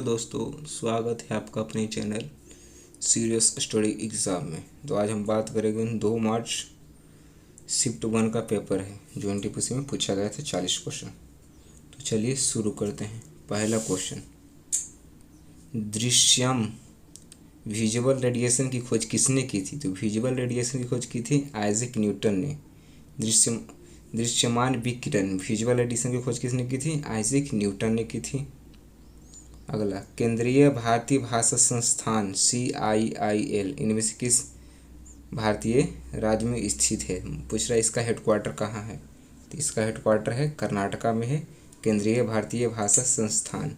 दोस्तों, स्वागत है आपका अपने चैनल सीरियस स्टडी एग्ज़ाम में। तो आज हम बात करेंगे 2 मार्च शिफ्ट 1 का पेपर है जो एनटीपीसी में पूछा गया था 40 क्वेश्चन। तो चलिए शुरू करते हैं। पहला क्वेश्चन, दृश्यम विजुअल रेडिएशन की खोज किसने की थी? तो विजुअल रेडिएशन की खोज की थी आइजैक न्यूटन ने। दृश्यमान विकिरण विजुअल रेडिएशन की खोज किसने की थी? आइजैक न्यूटन ने की थी। अगला, केंद्रीय भारतीय भाषा संस्थान CIIL इनमें से किस भारतीय राज्य में स्थित है? पूछ रहा है इसका हेडक्वार्टर कहाँ है? तो इसका हेडक्वार्टर है कर्नाटका में है। केंद्रीय भारतीय भाषा संस्थान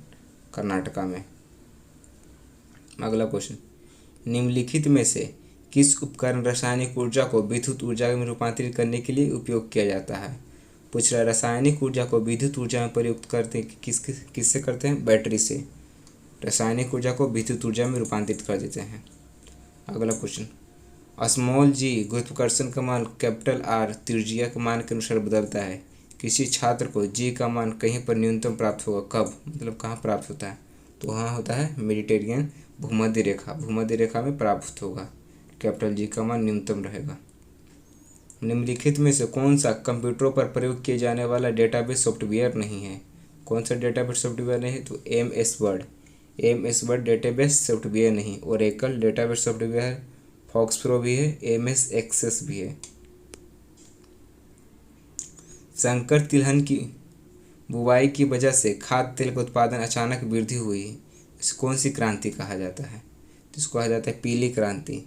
कर्नाटका में। अगला क्वेश्चन, निम्नलिखित में से किस उपकरण रासायनिक ऊर्जा को विद्युत ऊर्जा में रूपांतरित करने के लिए उपयोग किया जाता है? पूछ रहा है रासायनिक ऊर्जा को विद्युत ऊर्जा में प्रयुक्त करते किससे करते हैं? बैटरी से। रासायनिक ऊर्जा को विद्युत ऊर्जा में रूपांतरित कर देते हैं। अगला क्वेश्चन, स्मॉल g गुरुत्वाकर्षण का मान कैपिटल R त्रिज्या के मान के अनुसार बदलता है। किसी छात्र को g का मान कहीं पर न्यूनतम प्राप्त होगा। कब? मतलब कहाँ प्राप्त होता है? तो वहाँ होता है मेडिटेरियन भूमध्य रेखा। भूमध्य रेखा में प्राप्त होगा। कैपिटल G का मान न्यूनतम रहेगा। निम्नलिखित में से कौन सा कंप्यूटरों पर प्रयोग किए जाने वाला डेटाबेस सॉफ्टवेयर नहीं है? कौन सा डेटाबेस सॉफ्टवेयर नहीं है? तो MS वर्ड डेटाबेस सॉफ्टवेयर नहीं। ओरेकल डेटाबेस सॉफ्टवेयर है। फॉक्सप्रो भी है। MS एक्सेस भी है। संकर तिलहन की बुवाई की वजह से खाद्य तेल का उत्पादन अचानक वृद्धि हुई। इस कौन सी क्रांति कहा जाता है? तो इसको कहा जाता है पीली क्रांति।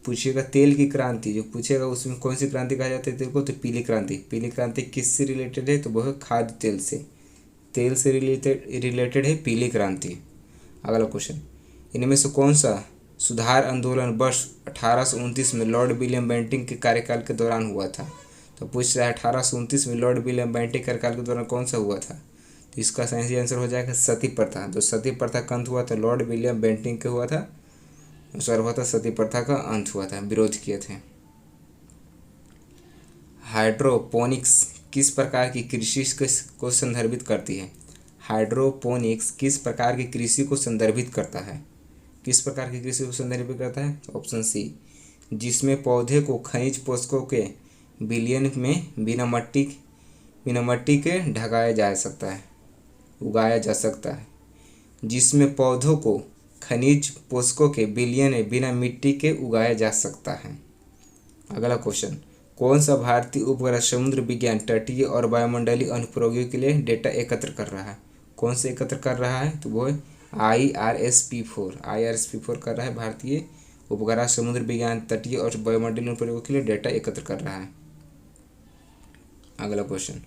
पूछेगा तेल की क्रांति, जो पूछेगा उसमें कौन सी क्रांति कहा जाता है तेल को? तो पीली क्रांति। पीली क्रांति किससे रिलेटेड है? तो वह खाद्य तेल से। तेल से रिलेटेड है पीली क्रांति। अगला क्वेश्चन, इनमें से कौन सा सुधार आंदोलन वर्ष 1829 में लॉर्ड विलियम बेंटिंक के कार्यकाल के दौरान हुआ था? तो पूछ रहा है 1829 में लॉर्ड विलियम बेंटिंक कार्यकाल के दौरान कौन सा हुआ था? तो इसका सही आंसर हो जाएगा सती प्रथा। जो सती प्रथा का अंत हुआ था लॉर्ड विलियम बेंटिंक के हुआ था, हुआ था सती प्रथा का अंत हुआ था, विरोध किए थे। हाइड्रोपोनिक्स किस प्रकार की कृषि को संदर्भित करती है? हाइड्रोपोनिक्स किस प्रकार की कृषि को संदर्भित करता है? किस प्रकार की कृषि को संदर्भित करता है? ऑप्शन सी, जिसमें पौधे को खनिज पोषकों के विलयन में बिना मट्टी के ढकाया जा सकता है, उगाया जा सकता है। जिसमें पौधों को खनिज पोषकों के विलयन में बिना मिट्टी के उगाया जा सकता है। अगला क्वेश्चन, कौन सा भारतीय उपग्रह समुद्र विज्ञान, तटीय और वायुमंडलीय अनुप्रयोगों के लिए डेटा एकत्र कर रहा है? कौन से एकत्र कर रहा है? तो वो IRSP-4 कर रहा है। भारतीय उपग्रह समुद्र विज्ञान, तटीय और वायुमंडलीय अनुप्रयोगों के लिए डेटा एकत्र कर रहा है। अगला क्वेश्चन,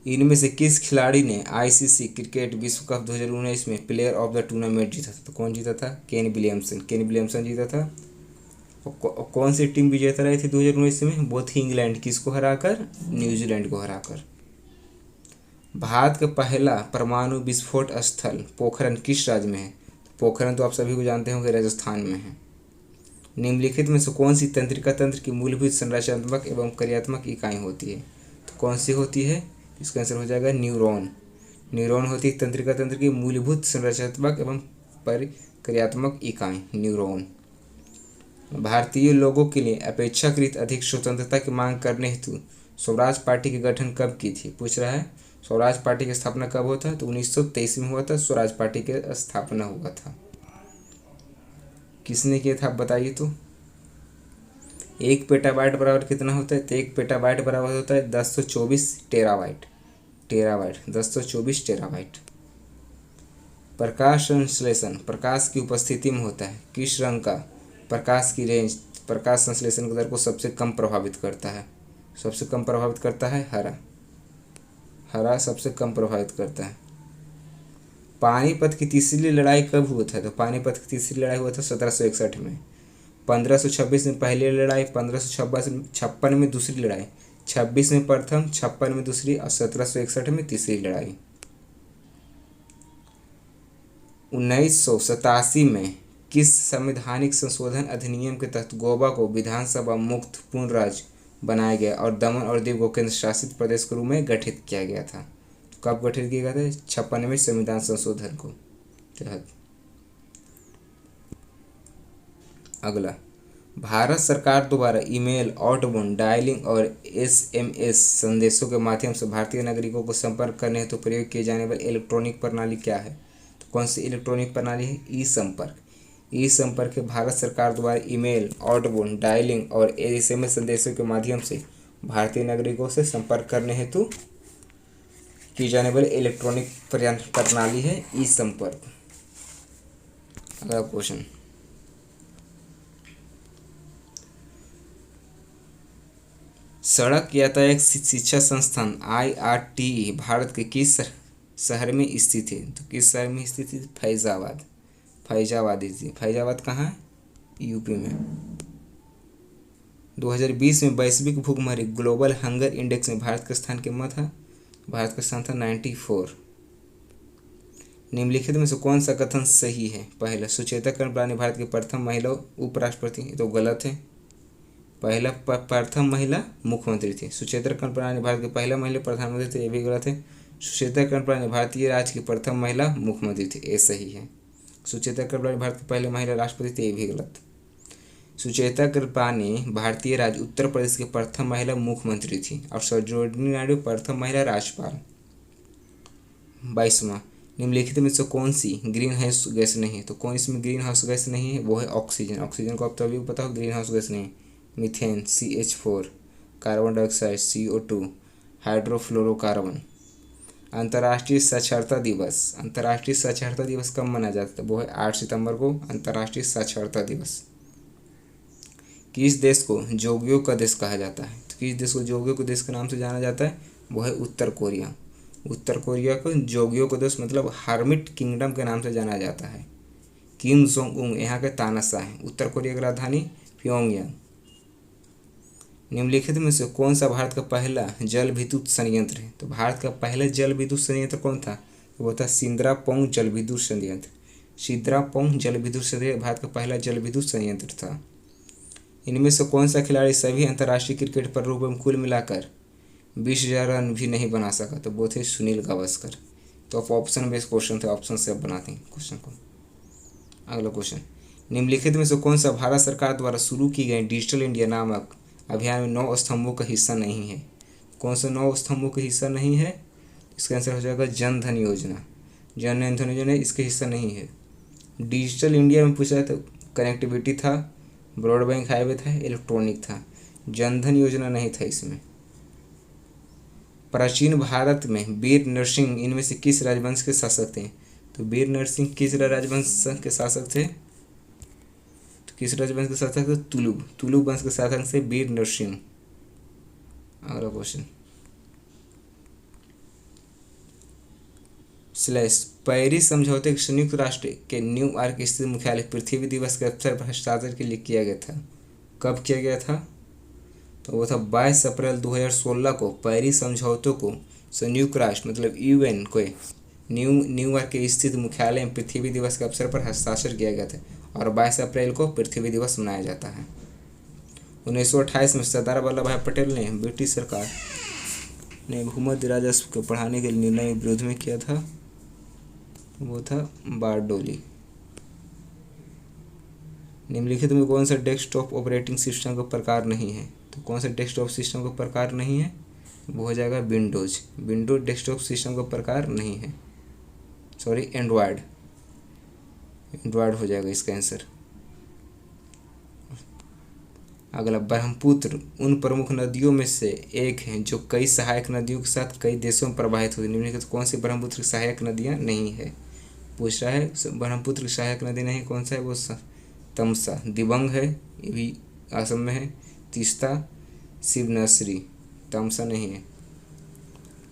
इनमें से किस खिलाड़ी ने ICC क्रिकेट विश्व कप 2019 में प्लेयर ऑफ द टूर्नामेंट जीता था? तो कौन जीता था? केन विलियमसन जीता था। कौन सी टीम विजेता रही थी 2019 में? वो थी इंग्लैंड। किसको हराकर? न्यूजीलैंड को हराकर। भारत का पहला परमाणु विस्फोट स्थल पोखरण किस राज्य में है? तो पोखरण तो आप सभी को जानते होंगे, राजस्थान में है। निम्नलिखित में से कौन सी तंत्रिका तंत्र की मूलभूत संरचनात्मक एवं क्रियात्मक इकाई होती है? तो कौन सी होती है? इसका आंसर हो जाएगा न्यूरॉन। न्यूरॉन होती है तंत्रिका तंत्र की मूलभूत संरचनात्मक एवं क्रियात्मक इकाई, न्यूरॉन। भारतीय लोगों के लिए अपेक्षाकृत अधिक स्वतंत्रता की मांग करने हेतु स्वराज पार्टी के गठन कब की थी? पूछ रहा है स्वराज पार्टी की स्थापना कब हुआ था? तो 1923 में हुआ था। स्वराज पार्टी की स्थापना हुआ था। किसने किया था आप बताइए तो? 1 पेटाबाइट बराबर कितना होता है? तो 1 पेटाबाइट बराबर होता है 1024 टेराबाइट। 1024 टेराबाइट। प्रकाश संश्लेषण प्रकाश की उपस्थिति में होता है। किस रंग का प्रकाश की रेंज प्रकाश संश्लेषण की दर को सबसे कम प्रभावित करता है? सबसे कम प्रभावित करता है हरा सबसे कम प्रभावित करता है। पानीपत की तीसरी लड़ाई कब हुआ था? तो पानीपत की तीसरी लड़ाई हुआ था 1761 में। 1526 में पहली लड़ाई, 1556 में दूसरी लड़ाई, 26 में प्रथम, 56 में दूसरी और 1761 में तीसरी लड़ाई। 1987 में किस संवैधानिक संशोधन अधिनियम के तहत गोवा को विधानसभा मुक्त पूर्ण राज्य बनाया गया और दमन और दीव को केंद्र शासित प्रदेश के रूप में गठित किया गया था। तो कब गठित किया गया था? 56वें संविधान संशोधन को तहत। अगला, भारत सरकार द्वारा ईमेल, आउटबाउंड डायलिंग और एसएमएस संदेशों के माध्यम से भारतीय नागरिकों को संपर्क करने हेतु प्रयोग किए जाने वाली इलेक्ट्रॉनिक प्रणाली क्या है? तो कौन सी इलेक्ट्रॉनिक प्रणाली है? ई संपर्क। ई संपर्क भारत सरकार द्वारा ईमेल, आउटबाउंड डायलिंग और एसएमएस संदेशों के माध्यम से भारतीय नागरिकों से संपर्क करने हेतु की जाने वाली इलेक्ट्रॉनिक प्रणाली है ई संपर्क। अगला क्वेश्चन, सड़क यातायात शिक्षा संस्थान IRTE भारत के किस शहर में स्थित है? तो किस शहर में स्थित है? फैजाबाद। फैजाबाद कहाँ है? यूपी में। 2020 में वैश्विक भूखमरी ग्लोबल हंगर इंडेक्स में भारत का स्थान कितना था? भारत का स्थान था 94। निम्नलिखित में से कौन सा कथन सही है? पहला, सुचेता कृपलानी भारत की प्रथम महिला उपराष्ट्रपति, ये तो गलत है। पहला प्रथम महिला मुख्यमंत्री थी। सुचेता कृपलानी भारत की पहला महिला प्रधानमंत्री थे, ये भी गलत है। सुचेता कृपलानी भारतीय राज्य की प्रथम महिला मुख्यमंत्री थी, ये सही है। सुचेता कृपलानी भारत की पहले महिला राष्ट्रपति थे, ये भी गलत। सुचेता कृपलानी भारतीय राज्य उत्तर प्रदेश की प्रथम महिला मुख्यमंत्री थी और सरोजिनी नायडू प्रथम महिला राज्यपाल। 22वां, निम्नलिखित में से कौन सी ग्रीन हाउस गैस नहीं है? तो कौन इसमें ग्रीन हाउस गैस नहीं है? वो है ऑक्सीजन। ऑक्सीजन को आप तभी पता हो ग्रीन हाउस गैस नहीं है। Methane CH4, carbon dioxide CO2, hydrofluorocarbon. अंतर्राष्ट्रीय साक्षरता दिवस। अंतर्राष्ट्रीय साक्षरता दिवस कब मनाया जाता है? वो है 8 सितंबर को अंतर्राष्ट्रीय साक्षरता दिवस। किस देश को जोगियों का देश कहा जाता है? तो किस देश को जोगियों के देश के नाम से जाना जाता है? वो है उत्तर कोरिया। उत्तर कोरिया को जोगियों का देश मतलब हार्मिट किंगडम के नाम से जाना जाता है। किम जोंग उन यहाँ के तानाशाह हैं। उत्तर कोरिया की राजधानी प्योंगयांग। निम्नलिखित में से कौन सा भारत का पहला जल विद्युत संयंत्र है? तो भारत का पहला जल विद्युत संयंत्र कौन था? तो वो था सिंद्रापोंग जल विद्युत संयंत्र। सिंद्रापोंग जल विद्युत संयंत्र भारत का पहला जल विद्युत संयंत्र था। इनमें से कौन सा खिलाड़ी सभी अंतर्राष्ट्रीय क्रिकेट पर रूप में कुल मिलाकर 20,000 रन भी नहीं बना सका? तो वो थे सुनील गावस्कर। तो आप ऑप्शन बेस्ड क्वेश्चन थे, ऑप्शन से बनाते हैं क्वेश्चन को। अगला क्वेश्चन, निम्नलिखित में से कौन सा भारत सरकार द्वारा शुरू की गई डिजिटल इंडिया नामक अभियान में 9 स्तंभों का हिस्सा नहीं है? कौन सा 9 स्तंभों का हिस्सा नहीं है? इसका आंसर हो जाएगा जन धन योजना। जन धन योजना इसका हिस्सा नहीं है। डिजिटल इंडिया में पूछा तो कनेक्टिविटी था, ब्रॉडबैंड हाईवे था, इलेक्ट्रॉनिक था। जन धन योजना नहीं था इसमें। प्राचीन भारत में वीर नरसिंह इनमें से किस राजवंश के शासक थे? तो वीर नरसिंह किस राजवंश के शासक थे? तो किस राजवंश के शासक थे? तुलुब वंश के शासक से वीर नरसिंह। अगला क्वेश्चन, पेरिस समझौते संयुक्त राष्ट्र के न्यूयॉर्क स्थित मुख्यालय पृथ्वी दिवस के अवसर पर हस्ताक्षर के लिए किया गया था। कब किया गया था? तो वो था 22 अप्रैल 2016 को पेरिस समझौतों को संयुक्त राष्ट्र मतलब UN को न्यूयॉर्क के स्थित मुख्यालय में पृथ्वी दिवस के अवसर पर हस्ताक्षर किया गया था और 22 अप्रैल को पृथ्वी दिवस मनाया जाता है। 1928 में सरदार वल्लभ भाई पटेल ने ब्रिटिश सरकार ने भूमध्य राजस्व को बढ़ाने के निर्णय विरोध में किया था। वो था बारडोली। निम्नलिखित में कौन सा डेस्कटॉप ऑपरेटिंग सिस्टम का प्रकार नहीं है? तो कौन सा डेस्कटॉप सिस्टम का प्रकार नहीं है? वो हो जाएगा विंडोज। विंडोज डेस्कटॉप सिस्टम का प्रकार नहीं है, सॉरी एंड्रॉयड हो जाएगा इसका आंसर। अगला, ब्रह्मपुत्र उन प्रमुख नदियों में से एक है जो कई सहायक नदियों के साथ कई देशों में प्रवाहित होती है। निम्नलिखित कौन सी ब्रह्मपुत्र की सहायक नदियाँ नहीं है? पूछ रहा है ब्रह्मपुत्र की सहायक नदी नहीं कौन सा है? वो तमसा, दिबंग है, ये भी असम में है। तीस्ता, शिवनसरी, तमसा नहीं है।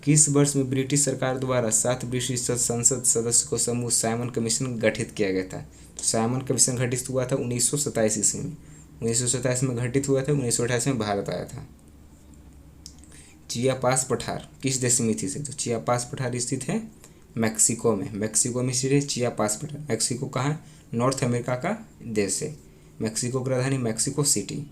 किस वर्ष में ब्रिटिश सरकार द्वारा 7 ब्रिटिश संसद सदस्य को समूह साइमन कमीशन गठित किया गया था? तो साइमन कमीशन घटित हुआ था 1927 ईस्वी में। 1927 में घटित हुआ था, 1928 में भारत आया था। चियापास पठार किस देश में स्थित है? तो चियापास पठार स्थित है मैक्सिको में। मैक्सिको में स्थित है चियापास पठार। मैक्सिको कहाँ है? नॉर्थ अमेरिका का देश है। मैक्सिको की राजधानी मैक्सिको सिटी।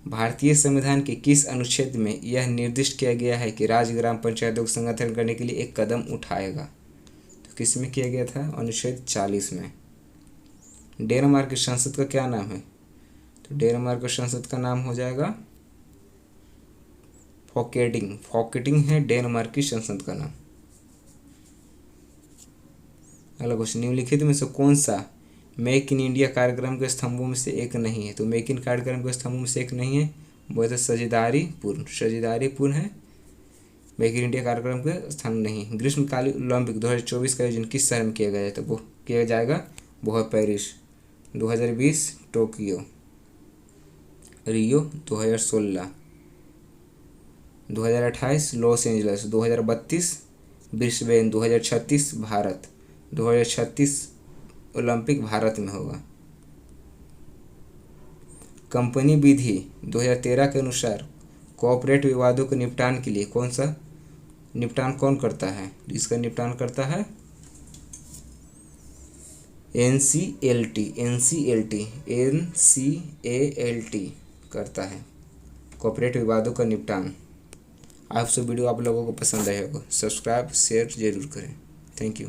भारतीय संविधान के किस अनुच्छेद में यह निर्दिष्ट किया गया है कि राज्य ग्राम पंचायतों को संगठन करने के लिए एक कदम उठाएगा? तो किस में किया गया था? अनुच्छेद 40 में। डेनमार्क की संसद का क्या नाम है? तो डेनमार्क की संसद का नाम हो जाएगा फॉकेटिंग है डेनमार्क की संसद का नाम। अगला क्वेश्चन, निम्नलिखित में से कौन सा मेक इन इंडिया कार्यक्रम के स्तंभों में से एक नहीं है? तो मेक इन कार्यक्रम के स्तंभों में से एक नहीं है, वो है साझेदारीपूर्ण है, मेक इन इंडिया कार्यक्रम के स्थान नहीं है। ग्रीष्मकालीन ओलंपिक 2024 का आयोजन किस शहर में किया गया है? तो वो किया जाएगा वो है पेरिस। 2020 टोक्यो, रियो 2016, 2028 Los Angeles, 2032 Brisbane, 2036 Bharat. 2036 Olympic Bharat में होगा। कंपनी विधि 2013 के अनुसार कॉर्पोरेट विवादों के निपटान के लिए निपटान कौन करता है? इसका निपटान करता है NCLT करता है कॉर्पोरेट विवादों का निपटान। आप सब वीडियो आप लोगों को पसंद आया होगा, सब्सक्राइब शेयर जरूर करें। Thank you.